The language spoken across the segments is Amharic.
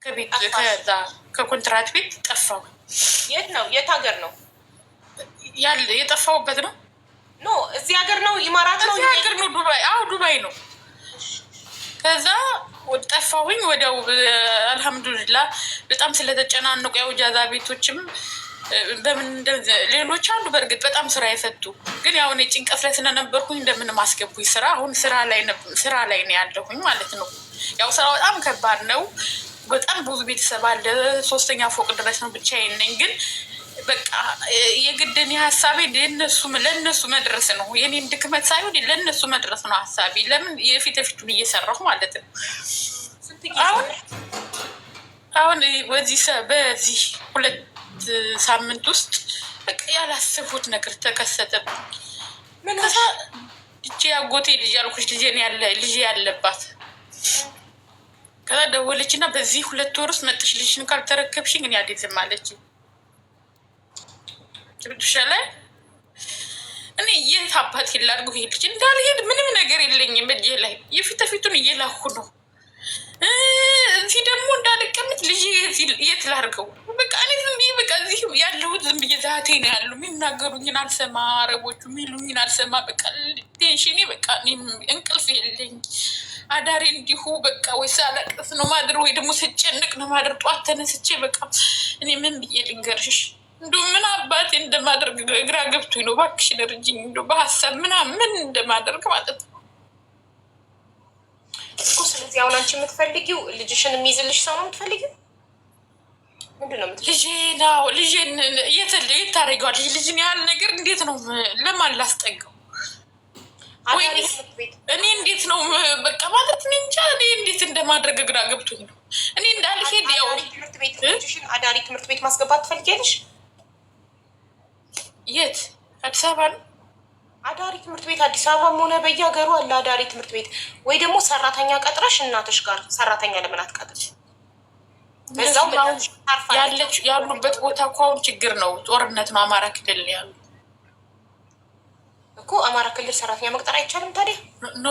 ከቤት ከዛ ከኮንትራት ቤት ጠፋው። የት ነው? የት ሀገር ነው የጠፋውበት ነው? ኖ እዚህ ሀገር ነው? ኢማራት ነው? እዚህ ሀገር ነው? ዱባይ? አዎ ዱባይ ነው። ከዛ ጠፋሁኝ ወዲያው። አልሐምዱሊላ በጣም ስለተጨናነቁ ያው ጃዛ ቤቶችም በምን ሌሎች አሉ። በእርግጥ በጣም ስራ የፈቱ ግን ያው እኔ ጭንቀት ላይ ስለነበርኩኝ እንደምንም አስገቡኝ ስራ። አሁን ስራ ላይ ነው ያለሁኝ ማለት ነው። ያው ስራ በጣም ከባድ ነው። በጣም ብዙ ቤተሰብ አለ። 3ኛ ፎቅ ድረስ ነው ብቻዬን ነኝ። ግን በቃ የግድን ሀሳቤ ለእነሱ መድረስ ነው። የኔን ድክመት ሳይሆን ለእነሱ መድረስ ነው ሀሳቤ። ለምን የፊቱን እየሰራሁ ማለት ነው። አሁን በዚህ 2 ሳምንት ውስጥ በቃ ያላሰብኩት ነገር ተከሰተብኝ። ከዛ እቺ አጎቴ ልጅ ያልኩሽ ልጅ ያለባት ከዛ ደወለች እና በዚህ 2 ወር ውስጥ መጥሽ ልጅሽን ካልተረከብሽኝ እኔ አልይዝም አለች። ላይ እኔ የት አባት ላድርጉ? ይሄ ልጅ እንዳልሄድ ምንም ነገር የለኝም እጄ ላይ የፊቱን እየላኩ ነው። እዚህ ደግሞ እንዳልቀምጥ ልጅ የት ላድርገው? በቃ እኔ ዝም ብዬ በቃ እዚህ ያለሁት ዝም ብዬ ዛቴ ነው ያሉ። የሚናገሩኝን አልሰማ፣ አረቦቹ የሚሉኝን አልሰማ። በቃ ቴንሽኔ በቃ እንቅልፍ የለኝ። አዳሬ እንዲሁ በቃ ወይ ሳለቅስ ነው ማድር ወይ ደግሞ ስጨንቅ ነው ማድር። ጠዋት ተነስቼ በቃ እኔ ምን ብዬ ልንገርሽ? እንዲሁ ምን አባቴ እንደማደርግ ግራ ገብቶኝ ነው። እባክሽን እርጂኝ። እንዲሁ በሀሳብ ምን እንደማደርግ ማለት ነው እኮ። ስለዚህ አሁን አንቺ የምትፈልጊው ልጅሽን የሚይዝልሽ ሰው ነው የምትፈልጊው? ምንድን ነው የምትፈልጊው? ልጄን የት ታደርጊዋለሽ? ልጅን ያህል ነገር እንዴት ነው ለማን ላስጠጋው? እኔ እንዴት ነው በቃ ማለት እኔ እንጃ። እኔ እንዴት እንደማድረግ ግራ ገብቶኝ ነው። እኔ እንዳልሄድ ያው አዳሪ ትምህርት ቤት ማስገባት ትፈልጊያለሽ? የት? አዲስ አበባ ነው አዳሪ ትምህርት ቤት። አዲስ አበባም ሆነ በየሀገሩ አለ አዳሪ ትምህርት ቤት። ወይ ደግሞ ሰራተኛ ቀጥረሽ እናትሽ ጋር ሰራተኛ ለምን አትቀጥርሽ? በዛው ያሉበት ቦታ እኮ አሁን ችግር ነው፣ ጦርነት ነው። አማራ ክልል ያሉ እኮ አማራ ክልል ሰራተኛ መቅጠር አይቻልም ታዲያ? ኖ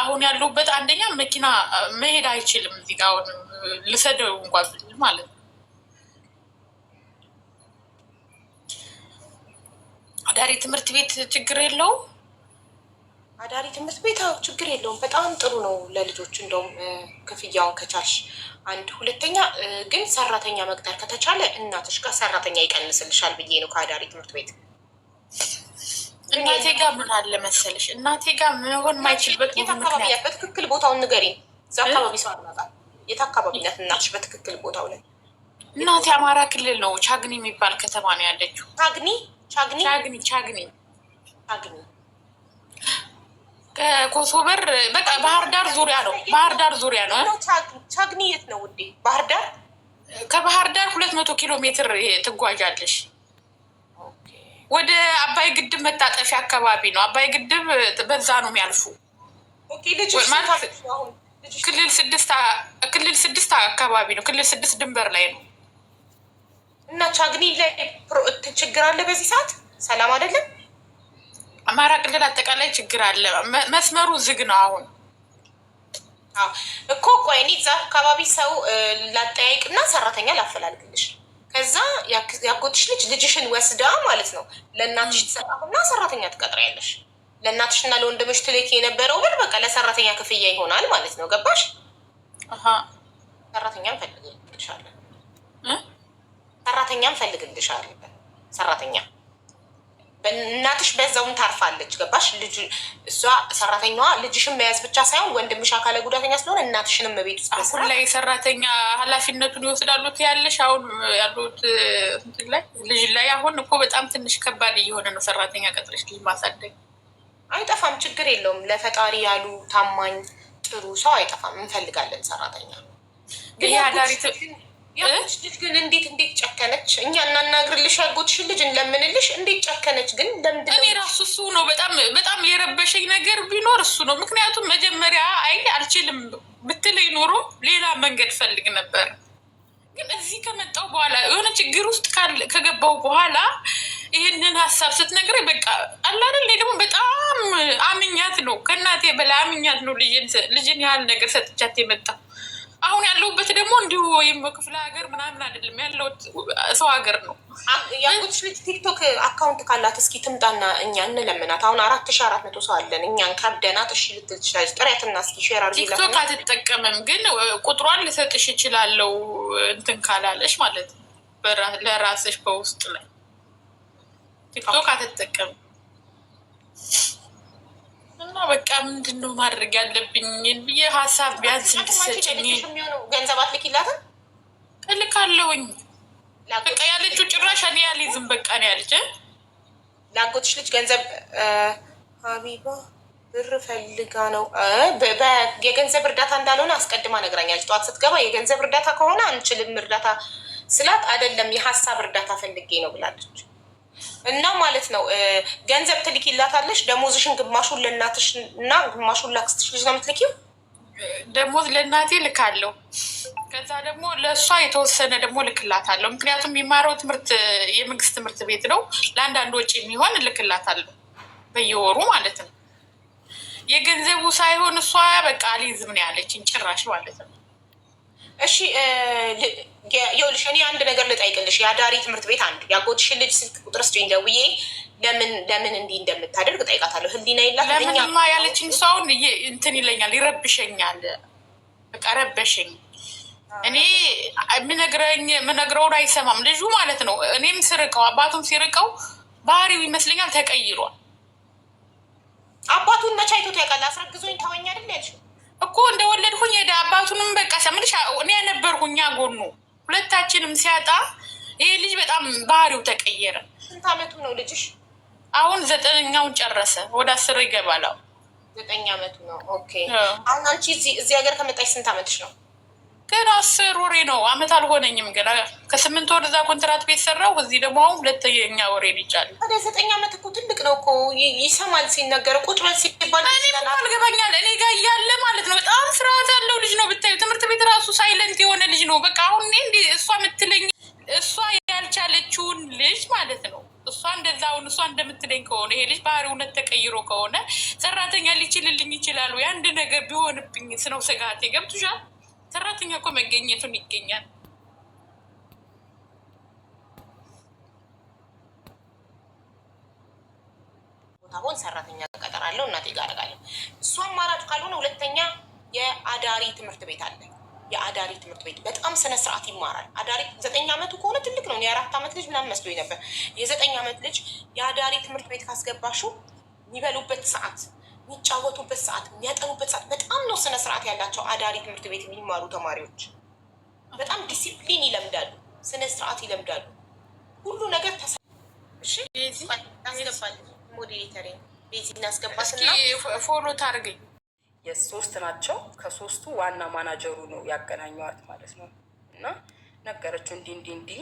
አሁን ያለሁበት አንደኛ መኪና መሄድ አይችልም። እዚህ ጋ አሁን ልሰደው እንኳን ብል ማለት ነው። አዳሪ ትምህርት ቤት ችግር የለውም። አዳሪ ትምህርት ቤት ችግር የለውም። በጣም ጥሩ ነው ለልጆች። እንደውም ክፍያውን ከቻልሽ አንድ፣ ሁለተኛ ግን ሰራተኛ መቅጠር ከተቻለ እናትሽ ጋር ሰራተኛ ይቀንስልሻል ብዬ ነው ከአዳሪ ትምህርት ቤት። እናቴ ጋር ምን አለ መሰለሽ፣ እናቴ ጋር መሆን ማይችልበት የት አካባቢ ያት? በትክክል ቦታውን ንገሪኝ። እዛ አካባቢ ሰው አልመጣም። የት አካባቢ ናት እናትሽ በትክክል ቦታው ላይ? እናቴ አማራ ክልል ነው፣ ቻግኒ የሚባል ከተማ ነው ያለችው። ቻግኒ ከኮሶበር በቃ ባህር ዳር ዙሪያ ነው። ባህር ዳር ዙሪያ ነው። ቻግኒ የት ነው ውዴ? ባህር ዳር። ከባህር ዳር 200 ኪሎ ሜትር ትጓዣለሽ። ወደ አባይ ግድብ መታጠፊያ አካባቢ ነው። አባይ ግድብ በዛ ነው የሚያልፉ። ክልል 6 አካባቢ ነው። ክልል 6 ድንበር ላይ ነው። እና ቻግኒ ላይ ችግር አለ በዚህ ሰዓት? ሰላም አይደለም? አማራ ክልል አጠቃላይ ችግር አለ። መስመሩ ዝግ ነው አሁን እኮ። ቆይ እኔ እዛ አካባቢ ሰው ላጠያይቅና ሰራተኛ ላፈላልግልሽ። ከዛ ያጎትሽ ልጅሽን ወስዳ ማለት ነው ለእናትሽ ትሰጣትና ሰራተኛ ትቀጥሪያለሽ። ለእናትሽና ለወንድምሽ ትልኪ የነበረው ብር በቃ ለሰራተኛ ክፍያ ይሆናል ማለት ነው። ገባሽ? ሰራተኛም ፈልግልሻለን። ሰራተኛ እናትሽ በዛውም ታርፋለች። ገባሽ? እሷ ሰራተኛዋ ልጅሽን መያዝ ብቻ ሳይሆን ወንድምሽ አካለ ጉዳተኛ ስለሆነ እናትሽንም ቤት ውስጥ አሁን ላይ ሰራተኛ ኃላፊነቱን ይወስዳሉት ያለሽ አሁን ያሉት ላይ ልጅ ላይ አሁን እኮ በጣም ትንሽ ከባድ እየሆነ ነው። ሰራተኛ ቀጥረሽ ልጅ ማሳደግ አይጠፋም፣ ችግር የለውም። ለፈጣሪ ያሉ ታማኝ ጥሩ ሰው አይጠፋም። እንፈልጋለን ሰራተኛ። ግን ያጎትሽ ልጅ ግን እንዴት ጨከነች? እኛ እናናግርልሽ ያጎትሽን ልጅ እንለምንልሽ፣ እንዴት ጨከነች ግን? ለምንድን ነው? እኔ ራሱ እሱ ነው በጣም የረበሸኝ ነገር ቢኖር እሱ ነው። ምክንያቱም መጀመሪያ አልችልም ብትለኝ ኖሮ ሌላ መንገድ ፈልግ ነበር። ግን እዚህ ከመጣሁ በኋላ የሆነ ችግር ውስጥ ከገባሁ በኋላ ይህንን ሀሳብ ስትነግረኝ በቃ አላደል ደግሞ በጣም አምኛት ነው። ከእናቴ በላይ አምኛት ነው ልጅን ያህል ነገር ሰጥቻት የመጣሁ። አሁን ያለሁበት ደግሞ እንዲሁ ወይም በክፍለ ሀገር ምናምን አይደለም ያለሁት ሰው ሀገር ነው። ያጎትሽ ልጅ ቲክቶክ አካውንት ካላት እስኪ ትምጣና እኛ እንለምናት። አሁን 4400 ሰው አለን። እኛን ካብደናት እሺ ልትል ትችላለች። ጥሪያትና እስኪ ሼር አድርጊላት። ቲክቶክ አትጠቀምም ግን ቁጥሯን ልሰጥሽ እችላለሁ እንትን ካላለሽ ማለት ነው። ለራስሽ በውስጥ ላይ ቲክቶክ አትጠቀምም። እና በቃ ምንድን ነው ማድረግ ያለብኝ ብዬ ሀሳብ ቢያንስ እንድትሰጭኝ። ገንዘብ አትልኪላትም? እልካለሁኝ። በቃ ያለችው ጭራሽ እኔ ያልይዝም በቃ ነው ያለች። ላጎትሽ ልጅ ገንዘብ ሀቢባ ብር ፈልጋ ነው የገንዘብ እርዳታ እንዳልሆነ አስቀድማ ነግራኛለች። ጠዋት ስትገባ የገንዘብ እርዳታ ከሆነ አንችልም እርዳታ ስላት አይደለም የሀሳብ እርዳታ ፈልጌ ነው ብላለች። እና ማለት ነው ገንዘብ ትልኪላታለሽ። ደሞዝሽን ግማሹን ለእናትሽ እና ግማሹን ላክስትሽ ልጅ ነው የምትልኪው? ደሞዝ ለእናቴ ልካለሁ። ከዛ ደግሞ ለእሷ የተወሰነ ደግሞ ልክላታለሁ። ምክንያቱም የሚማረው ትምህርት የመንግስት ትምህርት ቤት ነው። ለአንዳንድ ወጪ የሚሆን ልክላታለሁ በየወሩ ማለት ነው። የገንዘቡ ሳይሆን እሷ በቃ አልይዝም ነው ያለችኝ ጭራሽ ማለት ነው። እሺ ይኸውልሽ እኔ አንድ ነገር ልጠይቅልሽ። የአዳሪ ትምህርት ቤት አንድ ያጎትሽን ልጅ ስልክ ቁጥር ስጪኝ ደውዬ ለምን እንዲህ እንደምታደርግ ጠይቃታለሁ። ህሊና የላት ለምንማ ያለችኝ ሰውን እንትን ይለኛል፣ ይረብሸኛል። በቃ ረበሸኝ። እኔ ምነግረውን አይሰማም ልጁ ማለት ነው። እኔም ስርቀው አባቱም ሲርቀው ባህሪው ይመስለኛል ተቀይሯል። አባቱን መቼ አይቶት ያውቃል? አስረግዞኝ ተወኝ አይደል ያልሽው እኮ እንደወለድኩኝ ሄደ። አባቱንም በቃ ሰምልሽ እኔ ነበርኩኛ ጎኑ ሁለታችንም ሲያጣ ይሄ ልጅ በጣም ባህሪው ተቀየረ። ስንት አመቱ ነው ልጅሽ? አሁን 9ኛውን ጨረሰ። ወደ 10 ይገባል። 9 አመቱ ነው። ኦኬ አሁን አንቺ እዚህ ሀገር ከመጣሽ ስንት አመትሽ ነው? ገና 10 ወሬ ነው። አመት አልሆነኝም ገና። ከ8 ወር እዛ ኮንትራት ቤት ሰራው። እዚህ ደግሞ አሁን 2ኛ ወሬ ይጫል። ወደ 9 አመት እኮ ትልቅ ነው እኮ ይሰማል ሲነገር ቁጭ በል ሲባል አልገባኛል። እኔ ጋር እያለ ማለት ነው በጣም ስርዓት ያለው ልጅ ነው ብታዩ። ትምህርት ቤት ራሱ ሳይለንት የሆነ ልጅ ነው። በቃ አሁን እኔ እንዲ እሷ የምትለኝ እሷ ያልቻለችውን ልጅ ማለት ነው እሷ እንደዛውን እሷ እንደምትለኝ ከሆነ ይሄ ልጅ ባህሪ እውነት ተቀይሮ ከሆነ ሰራተኛ ሊችልልኝ ይችላሉ። የአንድ ነገር ቢሆንብኝ ስነው ስጋቴ ገብቶሻል። ሰራተኛ እኮ መገኘቱን ይገኛል። አሁን ሰራተኛ ቀጠራለሁ እናቴ ጋር አደርጋለሁ። እሱ አማራጭ ካልሆነ ሁለተኛ የአዳሪ ትምህርት ቤት አለ። የአዳሪ ትምህርት ቤት በጣም ስነ ስርዓት ይማራል። አዳሪ 9 አመቱ ከሆነ ትልቅ ነው። የ4 አመት ልጅ ምናምን መስሎኝ ነበር። የ9 አመት ልጅ የአዳሪ ትምህርት ቤት ካስገባሽው የሚበሉበት ሰዓት፣ የሚጫወቱበት ሰዓት፣ የሚያጠኑበት ሰዓት በጣም ነው ስነ ስርዓት ያላቸው። አዳሪ ትምህርት ቤት የሚማሩ ተማሪዎች በጣም ዲሲፕሊን ይለምዳሉ፣ ስነ ስርዓት ይለምዳሉ። ሁሉ ነገር ታስገባል። ሞዴሬተር ቤዚን አስገባትና ፎሎ ታርገኝ። የ3 ናቸው። ከ3ቱ ዋና ማናጀሩ ነው ያገናኘዋት ማለት ነው። እና ነገረችው እንዲህ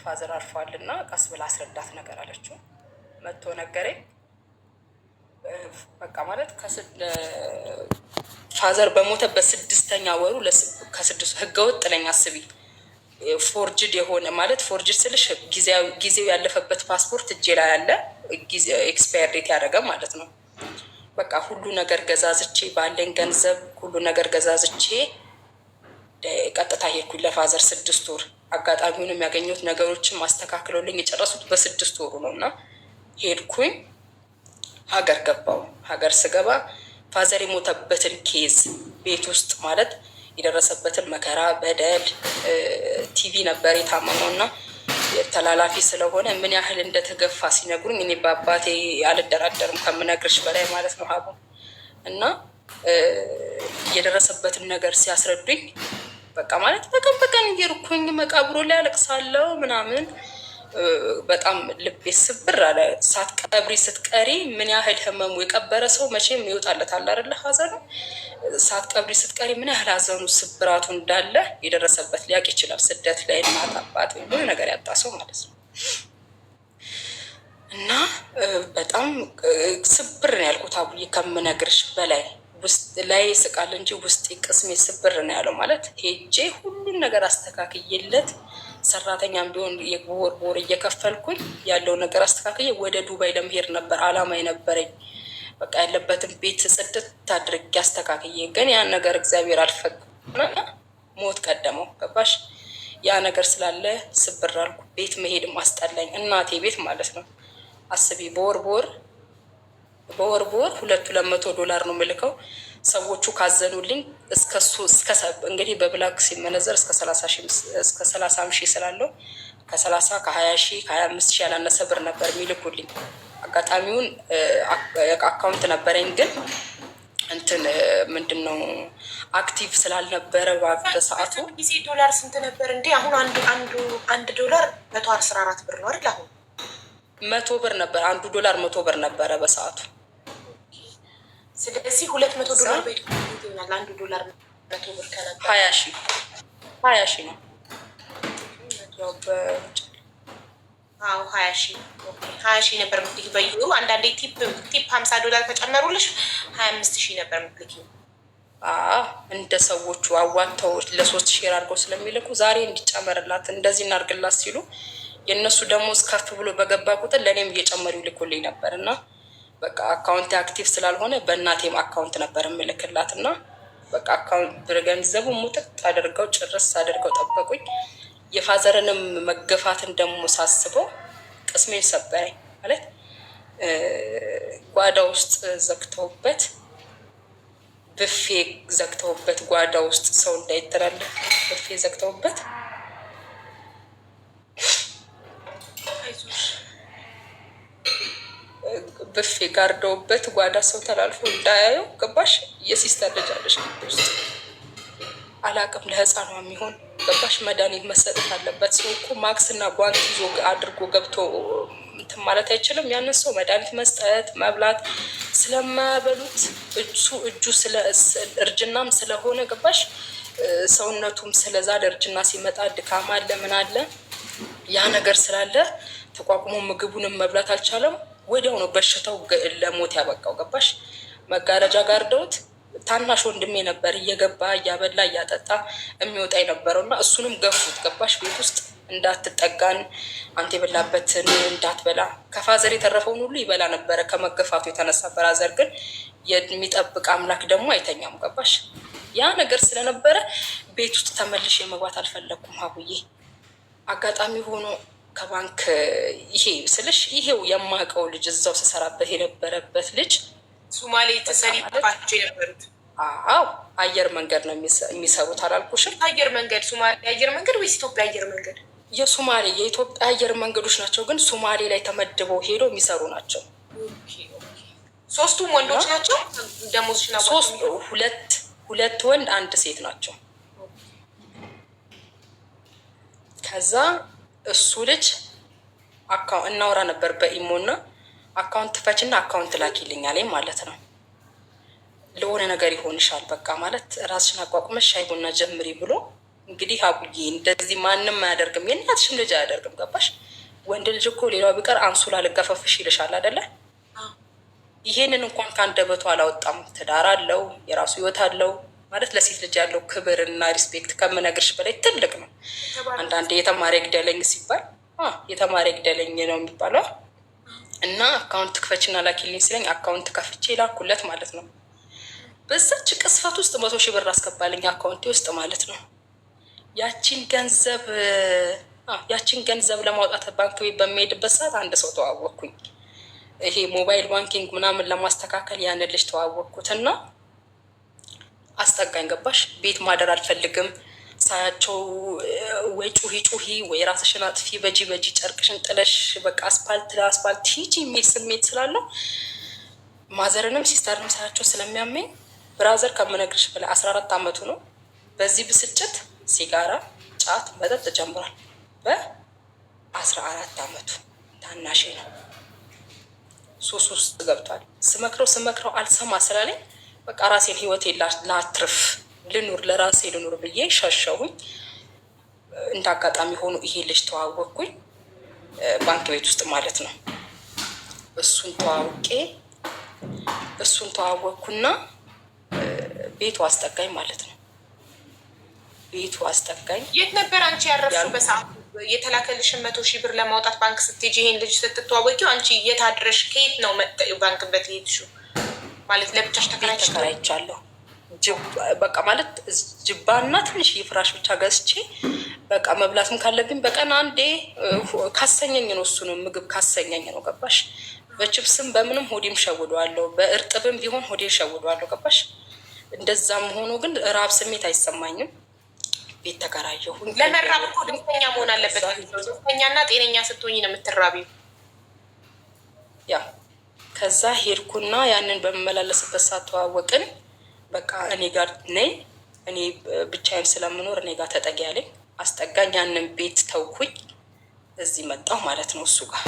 ፋዘር አርፏል እና ቀስ ብላ አስረዳት ነገር አለችው። መጥቶ ነገረኝ። በቃ ማለት ፋዘር በሞተበት 6ኛ ወሩ ከ6 ህገወጥ ነኝ አስቢ። ፎርጅድ የሆነ ማለት ፎርጅድ ስልሽ ጊዜው ያለፈበት ፓስፖርት እጄ ላይ ያለ ኤክስፓየር ዴት ያደረገ ማለት ነው። በቃ ሁሉ ነገር ገዛዝቼ ባለኝ ገንዘብ ሁሉ ነገር ገዛዝቼ ቀጥታ ሄድኩኝ ለፋዘር 6 ወር። አጋጣሚውን የሚያገኙት ነገሮችን ማስተካክለውልኝ የጨረሱት በ6 ወሩ ነው። እና ሄድኩኝ ሀገር ገባው። ሀገር ስገባ ፋዘር የሞተበትን ኬዝ ቤት ውስጥ ማለት የደረሰበትን መከራ በደል ቲቪ ነበር የታመመው እና ተላላፊ ስለሆነ ምን ያህል እንደተገፋ ሲነግሩኝ እኔ በአባቴ አልደራደርም ከምነግርሽ በላይ ማለት ነው ሀቡ። እና የደረሰበትን ነገር ሲያስረዱኝ በቃ ማለት በቀን በቀን እየርኩኝ መቃብሮ ላይ ያለቅሳለው ምናምን በጣም ልቤ ስብር አለ። ሳትቀብሪ ስትቀሪ ምን ያህል ህመሙ የቀበረ ሰው መቼም ይወጣለታል አይደለ ሀዘኑ። ሳትቀብሪ ስትቀሪ ምን ያህል ሀዘኑ ስብራቱ እንዳለ የደረሰበት ሊያውቅ ይችላል። ስደት ላይ እናት አባት ወይ ብዙ ነገር ያጣ ሰው ማለት ነው። እና በጣም ስብር ነው ያልኩት አቡዬ ከምነግርሽ በላይ። ውስጥ ላይ ስቃል እንጂ ውስጥ ቅስሜ ስብር ነው ያለው። ማለት ሄጄ ሁሉን ነገር አስተካክዬለት ሰራተኛም ቢሆን የቦር እየከፈልኩኝ ያለው ነገር አስተካክዬ ወደ ዱባይ ለመሄድ ነበር አላማ የነበረኝ። በቃ ያለበትን ቤት ጽድት አድርጌ አስተካክዬ፣ ግን ያን ነገር እግዚአብሔር አልፈቅም። ሞት ቀደመው። ገባሽ? ያ ነገር ስላለ ስብር አልኩ። ቤት መሄድም አስጠላኝ። እናቴ ቤት ማለት ነው። አስቢ፣ በወር $200 ነው የምልከው። ሰዎቹ ካዘኑልኝ እንግዲህ በብላክ ሲመነዘር እስከ 30 ሺህ ስላለው ከ30 ከ20 ሺህ ከ25 ሺህ ያላነሰ ብር ነበር የሚልኩልኝ። አጋጣሚውን አካውንት ነበረኝ ግን እንትን ምንድን ነው አክቲቭ ስላልነበረ በሰዓቱ ጊዜ ዶላር ስንት ነበር እንዴ? አሁን አንድ ዶላር 114 ብር ነው አይደል? አሁን 100 ብር ነበር። $1 $100 ነበረ በሰዓቱ። ስለዚህ $200 ይሆናል። $1 100 ብር ከነበር 20 ሺህ ነው። አዎ 20 ሺህ ነበር የምትልኪ በዩሮ። አንዳንዴ ቲፕ $50 ከጨመሩልሽ 25 ሺህ ነበር የምትልኪ። እንደ ሰዎቹ አዋተው ለ3 ሼር አድርገው ስለሚልኩ ዛሬ እንዲጨመርላት እንደዚህ እናርግላት ሲሉ የእነሱ ደሞዝ ከፍ ብሎ በገባ ቁጥር ለእኔም እየጨመሩ ይልኩልኝ ነበር እና በቃ አካውንት አክቲቭ ስላልሆነ በእናቴም አካውንት ነበር የምልክላት እና በቃ አካውንት ገንዘቡ ሙጥጥ አድርገው ጭርስ አድርገው ጠበቁኝ። የፋዘርንም መገፋትን ደግሞ ሳስበው ቅስሜን ሰበረኝ። ማለት ጓዳ ውስጥ ዘግተውበት ብፌ ዘግተውበት ጓዳ ውስጥ ሰው እንዳይተላለፍ ብፌ ዘግተውበት ብፌ ጋርደውበት ጓዳ ሰው ተላልፎ እንዳያየው። ገባሽ? የሲስተር ልጅ አለሽ ግቢ ውስጥ አላቅም ለህፃኗ የሚሆን ገባሽ? መድኃኒት መሰጠት አለበት። ሰው እኮ ማክስ እና ጓንት ይዞ አድርጎ ገብቶ እንትን ማለት አይችልም። ያንን ሰው መድኃኒት መስጠት መብላት ስለማያበሉት እጁ እርጅናም ስለሆነ ገባሽ? ሰውነቱም ስለዛ እርጅና ሲመጣ ድካም አለ ምን አለ ያ ነገር ስላለ ተቋቁሞ ምግቡንም መብላት አልቻለም። ወዲያው ነው በሽታው ለሞት ያበቃው። ገባሽ? መጋረጃ ጋርደውት ታናሽ ወንድሜ ነበር እየገባ እያበላ እያጠጣ የሚወጣ የነበረው እና እሱንም ገፉት። ገባሽ? ቤት ውስጥ እንዳትጠጋን አንተ የበላበትን እንዳትበላ። ከፋዘር የተረፈውን ሁሉ ይበላ ነበረ ከመገፋቱ የተነሳ። በራዘር ግን የሚጠብቅ አምላክ ደግሞ አይተኛም። ገባሽ? ያ ነገር ስለነበረ ቤት ውስጥ ተመልሼ መግባት አልፈለግኩም። ሀቡዬ አጋጣሚ ሆኖ ከባንክ ይሄው የማውቀው ልጅ እዛው ስሰራበት የነበረበት ልጅ ሶማሌ ተሰሪባቸው የነበሩት አየር መንገድ ነው የሚሰሩት። አላልኩሽም? አየር መንገድ ሶማሌ አየር መንገድ ወይስ ኢትዮጵያ አየር መንገድ? የኢትዮጵያ አየር መንገዶች ናቸው፣ ግን ሶማሌ ላይ ተመድበው ሄደው የሚሰሩ ናቸው። ሶስቱም ወንዶች ናቸው። ደሞዝሽና ሁለት ወንድ አንድ ሴት ናቸው። ከዛ እሱ ልጅ እናወራ ነበር በኢሞ እና አካውንት ፈችና አካውንት ላኪልኛል ማለት ነው። ለሆነ ነገር ይሆንሻል በቃ ማለት ራስሽን አቋቁመሽ ሻይ ቡና ጀምሪ ብሎ እንግዲህ አቡዬ እንደዚህ ማንም አያደርግም፣ የእናትሽም ልጅ አያደርግም። ገባሽ? ወንድ ልጅ እኮ ሌላው ቢቀር አንሶላ ልገፈፍሽ ይልሻል አይደለ? ይሄንን እንኳን ከአንደበቱ አላወጣም። ትዳር አለው፣ የራሱ ህይወት አለው ማለት ለሴት ልጅ ያለው ክብርና ሪስፔክት ከምነግርሽ በላይ ትልቅ ነው። አንዳንዴ የተማሪ ግደለኝ ሲባል የተማሪ ግደለኝ ነው የሚባለው። እና አካውንት ክፈችና ላኪልኝ ሲለኝ አካውንት ከፍቼ ላኩለት ማለት ነው። በዛች ቅስፈት ውስጥ 100 ሺህ ብር አስገባልኝ አካውንቴ ውስጥ ማለት ነው። ያቺን ገንዘብ ለማውጣት ባንክ ቤት በሚሄድበት ሰዓት አንድ ሰው ተዋወቅኩኝ። ይሄ ሞባይል ባንኪንግ ምናምን ለማስተካከል ያንን ልጅ ተዋወቅኩትና አስጠጋኝ። ገባሽ? ቤት ማደር አልፈልግም ሳያቸው ወይ ጩሂ ወይ ራስሽን አጥፊ በጂ ጨርቅሽን ጥለሽ በቃ አስፓልት ሂጂ የሚል ስሜት ስላለው ማዘርንም ሲስተርንም ሳያቸው ስለሚያመኝ ብራዘር ከምነግርሽ በላይ 14 ዓመቱ ነው። በዚህ ብስጭት ሲጋራ፣ ጫት፣ መጠጥ ጀምሯል። በ14 ዓመቱ ታናሽ ነው። ሱስ ውስጥ ገብቷል። ስመክረው አልሰማ ስላለኝ በቃ ራሴን ህይወቴ ላትርፍ ለራሴ ልኑር ብዬ ሸሸሁኝ። እንደ አጋጣሚ ሆኖ ይሄ ልጅ ተዋወቅኩኝ ባንክ ቤት ውስጥ ማለት ነው። እሱን ተዋወቅኩና ቤቱ አስጠጋኝ ማለት ነው። ቤቱ አስጠጋኝ። የት ነበር አንቺ ያረፍሽው በሰዓቱ? የተላከልሽን 100 ሺህ ብር ለማውጣት ባንክ ስትሄጂ ይሄን ልጅ ስትተዋወቂው አንቺ የት አድረሽ ከየት ነው ባንክ በት ሄድሽው? ማለት ለብቻሽ ተከራይቻለሁ። በቃ ማለት ጅባና ትንሽ ፍራሽ ብቻ ገዝቼ በቃ መብላትም ካለብኝ በቀን አንዴ ካሰኘኝ ነው። እሱ ነው ምግብ ካሰኘኝ ነው። ገባሽ? በችብስም በምንም ሆዴም ሸውደዋለሁ፣ በእርጥብም ቢሆን ሆዴን ሸውደዋለሁ። ገባሽ? እንደዛም ሆኖ ግን ራብ ስሜት አይሰማኝም። ቤት ተከራየሁኝ። ለመራብ እኮ ደስተኛ መሆን አለበት። ደስተኛና ጤነኛ ስትሆኝ ነው የምትራቢው። ያ ከዛ ሄድኩና ያንን በመመላለስበት ሰዓት ተዋወቅን። በቃ እኔ ጋር ነይ፣ እኔ ብቻዬን ስለምኖር እኔ ጋር ተጠጊ ያለኝ አስጠጋኝ። ያንን ቤት ተውኩኝ፣ እዚህ መጣሁ ማለት ነው። እሱ ጋር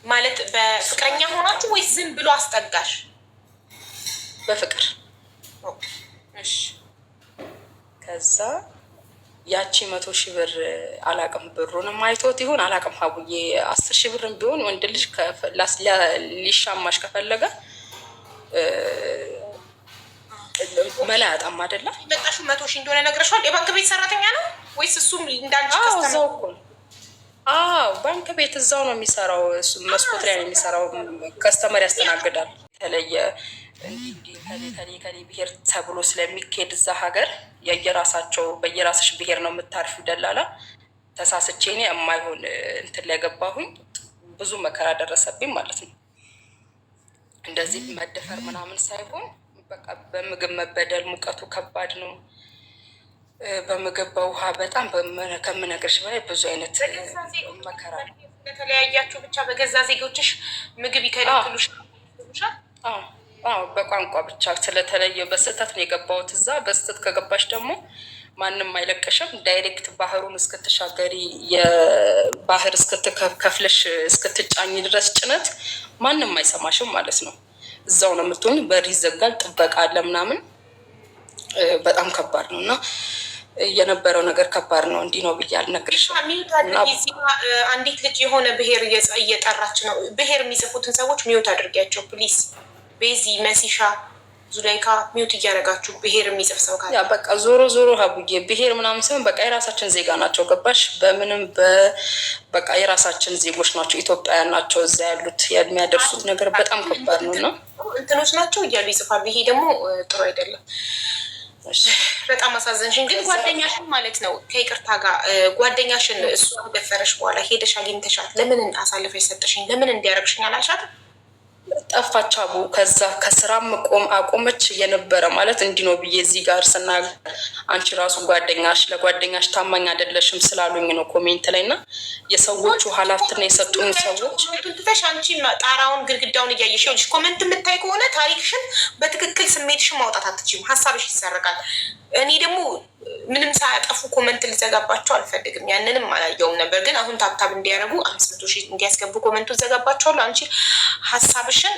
ማለት በፍቅረኛ ሆናችሁ ወይስ ዝም ብሎ አስጠጋሽ? በፍቅር። ከዛ ያቺ 100,000 ብር አላቅም፣ ብሩንም አይቶት ይሁን አላቅም። ሀቡዬ 10,000 ብርም ቢሆን ወንድ ልጅ ሊሻማሽ ከፈለገ መላ ያጣም አይደለ? መጣሹ 100,000 እንደሆነ ነግረሻል። የባንክ ቤት ሰራተኛ ነው ወይስ እሱም እንዳንቺ እዛው እኮ ነው? አዎ ባንክ ቤት እዛው ነው የሚሰራው። እሱ መስኮት ላይ ነው የሚሰራው። ከስተመር ያስተናግዳል። የተለየ ከሌ ብሄር ተብሎ ስለሚካሄድ እዛ ሀገር የየራሳቸው በየራስሽ ብሄር ነው የምታርፊው። ደላላ ተሳስቼ እኔ የማይሆን እንትን ላይ ገባሁኝ። ብዙ መከራ ደረሰብኝ ማለት ነው። እንደዚህ መደፈር ምናምን ሳይሆን በቃ በምግብ መበደል፣ ሙቀቱ ከባድ ነው። በምግብ በውሃ በጣም ከምነግርሽ በላይ ብዙ አይነት መከራ ነው። ለተለያያችሁ ብቻ በገዛ ዜጎችሽ ምግብ ይከለክሉሻል? አዎ በቋንቋ ብቻ ስለተለየ በስህተት ነው የገባሁት። እዛ በስህተት ከገባሽ ደግሞ ማንም አይለቅሽም። ዳይሬክት ባህሩን እስክትሻገሪ የባህር እስክትከፍለሽ እስክትጫኝ ድረስ ጭነት ማንም አይሰማሽም ማለት ነው። እዛው ነው የምትሆኝ። በር ይዘጋል፣ ጥበቃ አለ ምናምን። በጣም ከባድ ነው እና የነበረው ነገር ከባድ ነው። እንዲህ ነው ብዬ አልነግርሽም። አንዲት ልጅ የሆነ ብሄር እየጠራች ነው። ብሄር የሚጽፉትን ሰዎች ሚዩት አድርጊያቸው ፕሊዝ። ቤዚ፣ መሲሻ፣ ዙላይካ ሚዩት እያደረጋችሁ ብሄር የሚጽፍ ሰው ካለ በቃ ዞሮ ሀቡዬ ብሄር ምናምን ሲሆን በቃ የራሳችን ዜጋ ናቸው። ገባሽ? በምንም በቃ የራሳችን ዜጎች ናቸው። ኢትዮጵያውያን ናቸው። እዛ ያሉት የሚያደርሱት ነገር በጣም ከባድ ነው እና እንትኖች ናቸው እያሉ ይጽፋሉ። ይሄ ደግሞ ጥሩ አይደለም። በጣም አሳዘንሽን። ግን ጓደኛሽን ማለት ነው ከይቅርታ ጋር ጓደኛሽን እሱ ከደፈረሽ በኋላ ሄደሽ አግኝተሻት ለምን አሳልፈሽ ሰጠሽኝ፣ ለምን እንዲያረግሽኝ አላልሻትም? ጠፋች አቡ። ከዛ ከስራም አቆመች የነበረ ማለት እንዲህ ነው ብዬ እዚህ ጋር ስናገር አንቺ ራሱ ጓደኛሽ ለጓደኛሽ ታማኝ አይደለሽም ስላሉኝ ነው ኮሜንት ላይ። እና የሰዎቹ ኃላፊነት የሰጡኝ ሰዎች ትተሽ አንቺ ጣራውን ግድግዳውን እያየሽ ይኸውልሽ፣ ኮሜንት የምታይ ከሆነ ታሪክሽን በትክክል ስሜትሽን ማውጣት አትችይም። ሀሳብሽ ይሰረቃል። እኔ ደግሞ ምንም ሳያጠፉ ኮመንት ልዘጋባቸው አልፈልግም። ያንንም አላየውም ነበር። ግን አሁን ታብታብ እንዲያደርጉ 500,000 እንዲያስገቡ ኮመንቱ ዘጋባቸዋለሁ። አንቺ ሀሳብሽን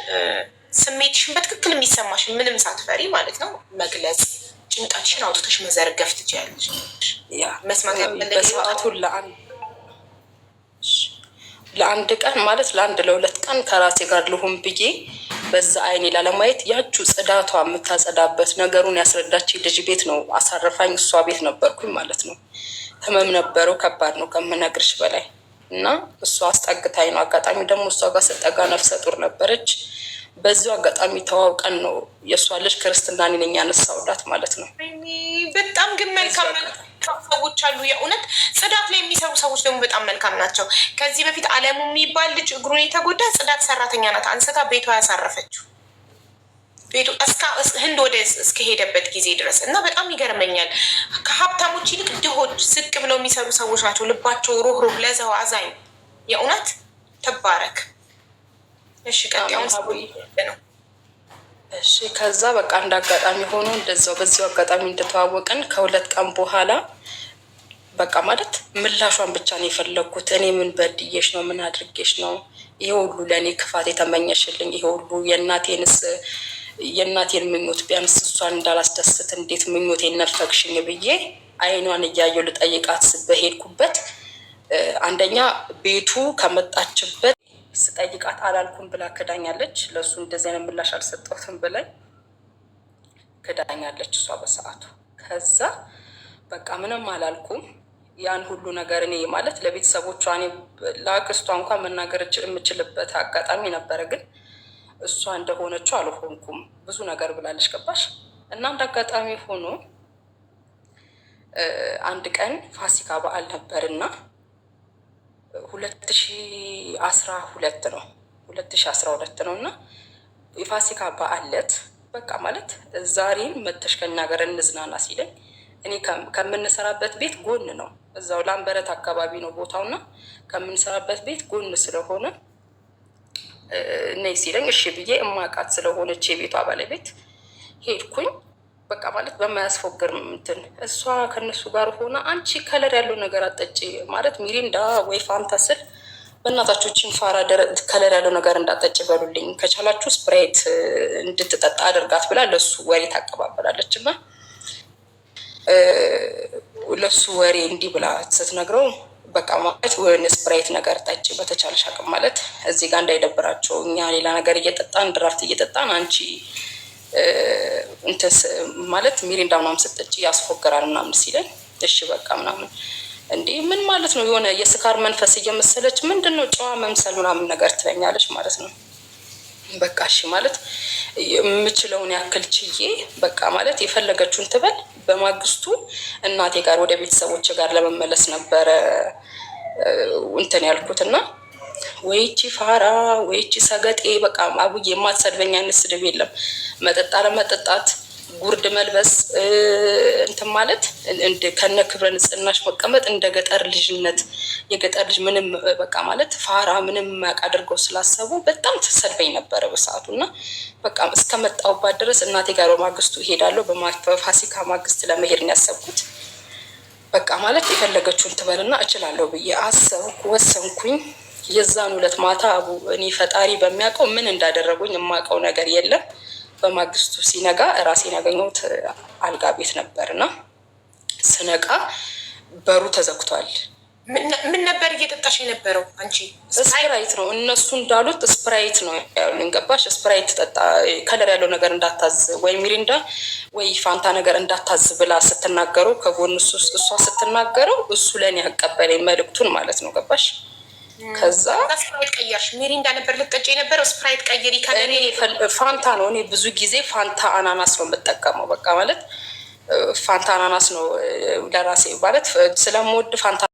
ስሜትሽን በትክክል የሚሰማሽን ምንም ሳትፈሪ ማለት ነው መግለጽ፣ ጭንቀትሽን አውጥተሽ መዘርገፍ ትችያለሽ። መስማት በሰዓቱ ለአንድ ቀን ማለት ለ1-2 ቀን ከራሴ ጋር ልሁን ብዬ በዛ አይኔ ላለማየት ያቹ ጽዳቷ የምታጸዳበት ነገሩን ያስረዳች ልጅ ቤት ነው አሳረፋኝ። እሷ ቤት ነበርኩኝ ማለት ነው። ህመም ነበረው፣ ከባድ ነው ከምነግርሽ በላይ። እና እሷ አስጠግታኝ ነው። አጋጣሚ ደግሞ እሷ ጋር ስጠጋ ነፍሰ ጡር ነበረች። በዚሁ አጋጣሚ ተዋውቀን ነው የእሷ ልጅ ክርስትና እኔ ነኝ ያነሳሁላት ማለት ነው። በጣም ግን መልካም ሰዎች አሉ። የእውነት ጽዳት ላይ የሚሰሩ ሰዎች ደግሞ በጣም መልካም ናቸው። ከዚህ በፊት አለሙ የሚባል ልጅ እግሩን የተጎዳ ጽዳት ሰራተኛ ናት አንስታ ቤቷ ያሳረፈችው፣ ቤቱ ህንድ ወደ እስከሄደበት ጊዜ ድረስ። እና በጣም ይገርመኛል። ከሀብታሞች ይልቅ ድሆች ዝቅ ብለው የሚሰሩ ሰዎች ናቸው። ልባቸው ሩህሩህ፣ ለሰው አዛኝ። የእውነት ትባረክ። እሺ ቀጣዩን ነው። እሺ ከዛ በቃ እንደ አጋጣሚ ሆኖ እንደዛው በዚሁ አጋጣሚ እንደተዋወቅን ከ2 ቀን በኋላ በቃ ማለት ምላሿን ብቻ ነው የፈለግኩት። እኔ ምን በድዬሽ ነው? ምን አድርጌሽ ነው ይሄ ሁሉ ለእኔ ክፋት የተመኘሽልኝ? ይሄ ሁሉ የእናቴን ምኞት ቢያንስ እሷን እንዳላስደስት እንዴት ምኞቴን ነፈግሽኝ ብዬ አይኗን እያየሁ ልጠይቃት በሄድኩበት አንደኛ ቤቱ ከመጣችበት ስጠይቃት አላልኩም ብላ ክዳኛለች። ለእሱ እንደዚህ አይነት ምላሽ አልሰጠሁትም ብላኝ ክዳኛለች እሷ በሰዓቱ። ከዛ በቃ ምንም አላልኩም። ያን ሁሉ ነገር እኔ ማለት ለቤተሰቦቿ እኔ ለአክስቷ እንኳን መናገር የምችልበት አጋጣሚ ነበረ። ግን እሷ እንደሆነችው አልሆንኩም። ብዙ ነገር ብላለች። ገባሽ? እና እንደ አጋጣሚ ሆኖ አንድ ቀን ፋሲካ በዓል ነበርና 2012 ነው 2012 ነው እና የፋሲካ በዓል ዕለት በቃ ማለት ዛሬን መተሽ ከኛ ጋር እንዝናና ሲለኝ እኔ ከምንሰራበት ቤት ጎን ነው፣ እዛው ላምበረት አካባቢ ነው ቦታውና ከምንሰራበት ቤት ጎን ስለሆነ ነይ ሲለኝ እሺ ብዬ እማቃት ስለሆነች የቤቷ ባለቤት ሄድኩኝ። በቃ ማለት በማያስፎግር እንትን እሷ ከነሱ ጋር ሆና አንቺ ከለር ያለው ነገር አጠጪ ማለት ሚሪንዳ ወይ ፋንታ ስል በእናታችሁችን ፋራ ከለር ያለው ነገር እንዳጠጭ በሉልኝ፣ ከቻላችሁ ስፕራይት እንድትጠጣ አድርጋት ብላ ለሱ ወሬ ታቀባበላለች። እና ለሱ ወሬ እንዲህ ብላ ስትነግረው በቃ ማለት ወይን ስፕራይት ነገር ጠጭ በተቻለሽ አቅም ማለት እዚህ ጋር እንዳይደብራቸው እኛ ሌላ ነገር እየጠጣን ድራፍት እየጠጣን አንቺ እንትስ ማለት ሚሪንዳ ምናምን ስትጠጪ ያስፎገራል ምናምን ሲለኝ እሺ በቃ ምናምን እንዴ ምን ማለት ነው የሆነ የስካር መንፈስ እየመሰለች ምንድን ነው ጨዋ መምሰል ምናምን ነገር ትለኛለች ማለት ነው። በቃ እሺ ማለት የምችለውን ያክል ችዬ በቃ ማለት የፈለገችውን ትበል። በማግስቱ እናቴ ጋር ወደ ቤተሰቦች ጋር ለመመለስ ነበረ እንትን ያልኩትና ወይቺ ፋራ ወይቺ ሰገጤ በቃ አቡዬ የማትሰድበኝ አይነት ስድብ የለም። መጠጣ ለመጠጣት ጉርድ መልበስ እንትን ማለት ከነ ክብረ ንጽህናሽ መቀመጥ እንደ ገጠር ልጅነት የገጠር ልጅ ምንም በቃ ማለት ፋራ ምንም ማቅ አድርገው ስላሰቡ በጣም ትሰድበኝ ነበረ በሰዓቱ። እና በቃ እስከመጣሁባት ድረስ እናቴ ጋር በማግስቱ እሄዳለሁ። በፋሲካ ማግስት ለመሄድ ነው ያሰብኩት። በቃ ማለት የፈለገችውን ትበልና እችላለሁ ብዬ አሰብኩ፣ ወሰንኩኝ። የዛን ሁለት ማታ አቡ እኔ ፈጣሪ በሚያውቀው ምን እንዳደረጉኝ የማውቀው ነገር የለም። በማግስቱ ሲነጋ ራሴን ያገኘሁት አልጋ ቤት ነበር እና ስነቃ በሩ ተዘግቷል። ምን ነበር እየጠጣሽ የነበረው አንቺ? ስፕራይት ነው እነሱ እንዳሉት ስፕራይት ነው ያሉኝ። ገባሽ? ስፕራይት ጠጣ ከለር ያለው ነገር እንዳታዝ ወይ ሚሪንዳ ወይ ፋንታ ነገር እንዳታዝ ብላ ስትናገረው ከጎን እሷ ስትናገረው እሱ ለእኔ ያቀበለኝ መልእክቱን ማለት ነው። ገባሽ? ከዛ ስፕራይት ቀየርሽ? ሚሪንዳ ነበር ልትጠጪ የነበረው? ስፕራይት ቀይሪ ካለ ፋንታ ነው። እኔ ብዙ ጊዜ ፋንታ አናናስ ነው የምጠቀመው። በቃ ማለት ፋንታ አናናስ ነው ለራሴ ማለት ስለምወድ ፋንታ